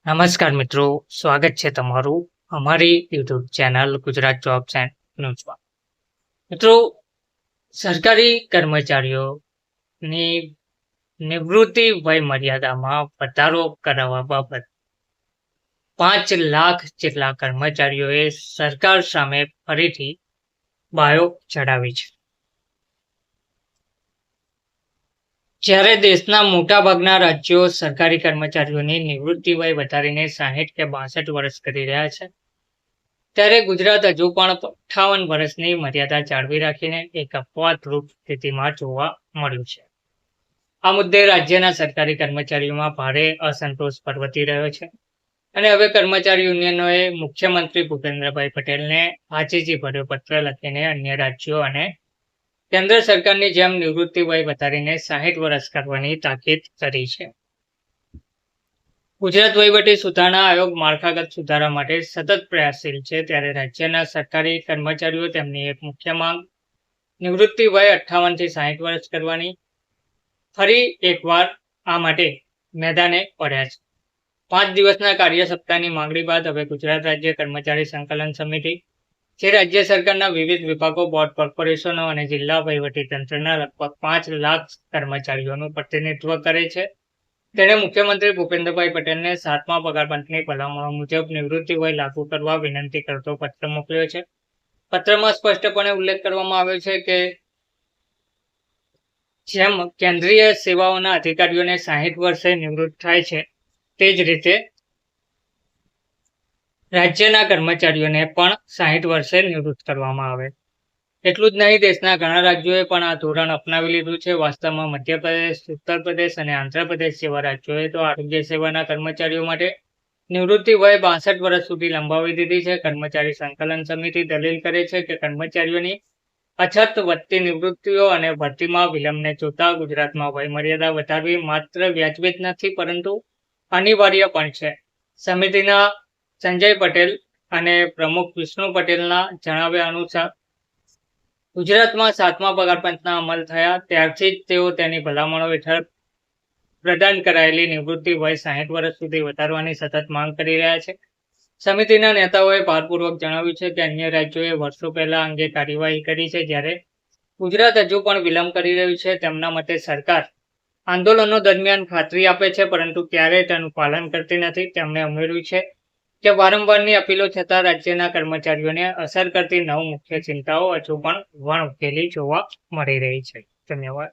નમસ્કાર મિત્રો, સ્વાગત છે તમારું અમારી YouTube channel Gujarat jobs and ન્યૂઝમાં. મિત્રો, સરકારી કર્મચારીઓની નિવૃત્તિ વય મર્યાદામાં વધારો કરાવવા બાબત 5 લાખ જેટલા કર્મચારીઓએ સરકાર સામે ફરીથી બાયો ચડાવી છે. જ્યારે દેશના મોટાભાગના રાજ્યો સરકારી કર્મચારીઓની નિવૃત્તિ વય વધારીને 60 કે 62 વર્ષ કરી રહ્યા છે, ત્યારે ગુજરાત હજુ પણ 58 વર્ષની મર્યાદા જાળવી રાખીને એક અપવાદરૂપ સ્થિતિમાં જોવા મળ્યું છે. આ મુદ્દે રાજ્યના સરકારી કર્મચારીઓમાં ભારે અસંતોષ પ્રવર્તી રહ્યો છે અને હવે કર્મચારી યુનિયનોએ મુખ્યમંત્રી ભૂપેન્દ્રભાઈ પટેલને આજીજીભર્યો પત્ર લખીને અન્ય રાજ્યો અને કેન્દ્ર સરકારની જેમ નિવૃત્તિ વય વધારીને 60 વર્ષ કરવાની તાકીદ કરી છે. ગુજરાત વહીવટી સુધારણા આયોગ માળખાગત સુધારા માટે સતત પ્રયાસશીલ છે, ત્યારે રાજ્યના સરકારી કર્મચારીઓ તેમની એક મુખ્ય માંગ નિવૃત્તિ વય 58 થી 60 વર્ષ કરવાની ફરી એકવાર આ માટે મેદાને પડ્યા છે. 5 દિવસના કાર્ય સપ્તાહની માંગણી બાદ હવે ગુજરાત રાજ્ય કર્મચારી સંકલન સમિતિ, જે રાજ્ય સરકારના વિવિધ વિભાગો, બોર્ડ, કોર્પોરેશનો અને જિલ્લા વહીવટી તંત્રના લગભગ 5 લાખ કર્મચારીઓનું પ્રતિનિધિત્વ કરે છે, તેણે મુખ્યમંત્રી ભૂપેન્દ્રભાઈ પટેલને 7મા પગાર પંચની ભલામણો મુજબ નિવૃત્તિ વય લાગુ કરવા વિનંતી કરતો પત્ર મોકલ્યો છે. પત્રમાં સ્પષ્ટપણે ઉલ્લેખ કરવામાં આવ્યો છે કે જેમ કેન્દ્રીય સેવાઓના અધિકારીઓને 60 વર્ષે નિવૃત્ત થાય છે, તે જ રીતે રાજ્યના કર્મચારીઓને પણ 60 વર્ષે નિવૃત્ત કરવામાં આવે. એટલું જ નહીં, દેશના ઘણા રાજ્યોએ પણ આ ધોરણ અપનાવી લીધું છે. વાસ્તવમાં મધ્યપ્રદેશ, ઉત્તર પ્રદેશ અને આંધ્રપ્રદેશ જેવા રાજ્યોએ તો આરોગ્ય સેવાના કર્મચારીઓ માટે નિવૃત્તિ વય 62 વર્ષ સુધી લંબાવી દીધી છે. કર્મચારી સંકલન સમિતિ દલીલ કરે છે કે કર્મચારીઓની અછત, વધતી નિવૃત્તિઓ અને ભરતીમાં વિલંબને જોતા ગુજરાતમાં વય મર્યાદા વધારવી માત્ર વ્યાજબી જ નથી, પરંતુ અનિવાર્ય પણ છે. સમિતિના સંજય પટેલ અને પ્રમુખ વિષ્ણુ પટેલના જણાવ્યા અનુસાર ગુજરાતમાં 7મા પગાર પંચના અમલ થયા ત્યારથી જ તેઓ તેની ભલામણો હેઠળ પ્રદાન કરાયેલી નિવૃત્તિ વય 60 વર્ષ સુધી વધારવાની સતત માંગ કરી રહ્યા છે. સમિતિના નેતાઓએ ભારપૂર્વક જણાવ્યું છે કે અન્ય રાજ્યોએ વર્ષો પહેલા અંગે કાર્યવાહી કરી છે, જ્યારે ગુજરાત હજુ પણ વિલંબ કરી રહ્યું છે. તેમના મતે સરકાર આંદોલનો દરમિયાન ખાતરી આપે છે, પરંતુ ક્યારેય તેનું પાલન કરતી નથી. તેમણે ઉમેર્યું છે કે વારંવારની અપીલો છતાં રાજ્યના કર્મચારીઓને અસર કરતી 9 મુખ્ય ચિંતાઓ હજુ પણ વણઉકેલી જોવા મળી રહી છે. ધન્યવાદ.